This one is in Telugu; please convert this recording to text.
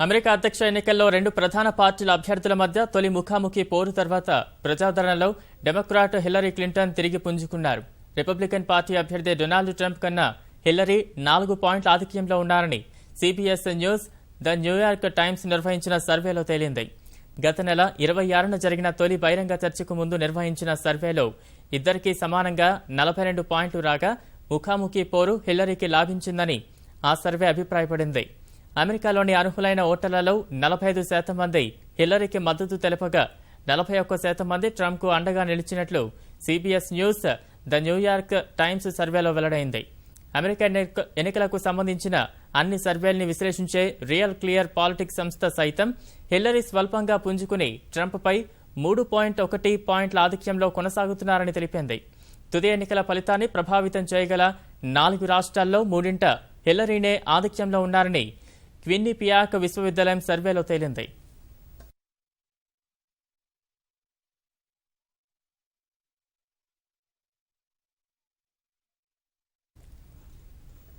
అమెరికా అధ్యక్ష ఎన్నికల్లో రెండు ప్రధాన పార్టీల అభ్యర్థుల మధ్య తొలి ముఖాముఖి పోరు తర్వాత ప్రజాదరణలో డెమోక్రాట్ హిల్లరీ క్లింటన్ తిరిగి పుంజుకున్నారు. రిపబ్లికన్ పార్టీ అభ్యర్థి డొనాల్డ్ ట్రంప్ కన్నా హిల్లరీ 4 పాయింట్ల ఆధిక్యంలో ఉన్నారని CBS news, the New York times నిర్వహించిన సర్వేలో తేలింది. గత నెల 26న జరిగిన తొలి బహిరంగ చర్చకు ముందు నిర్వహించిన సర్వేలో ఇద్దరికీ సమానంగా 42 పాయింట్లు రాగా ముఖాముఖి పోరు హిల్లరీకి లాభించిందని ఆ సర్వే అభిప్రాయపడింది. అమెరికాలోని అర్హులైన ఓటర్లలో 45% మంది హిల్లరీకి మద్దతు తెలపగా 41% మంది ట్రంప్కు అండగా నిలిచినట్లు CBS news, the New York times సర్వేలో వెల్లడైంది. అమెరికా ఎన్నికలకు సంబంధించిన అన్ని సర్వేల్ని విశ్లేషించే రియల్ క్లియర్ పాలిటిక్స్ సంస్థ సైతం హిల్లరీ స్వల్పంగా పుంజుకుని ట్రంప్పై 3.1 పాయింట్ల ఆధిక్యంలో కొనసాగుతున్నారని తెలిపింది. తుది ఎన్నికల ఫలితాన్ని ప్రభావితం చేయగల 4 రాష్ట్రాల్లో 3 హిల్లరీనే ఆధిక్యంలో ఉన్నారని క్విన్నిపియాక్ విశ్వవిద్యాలయం సర్వేలో తేలింది.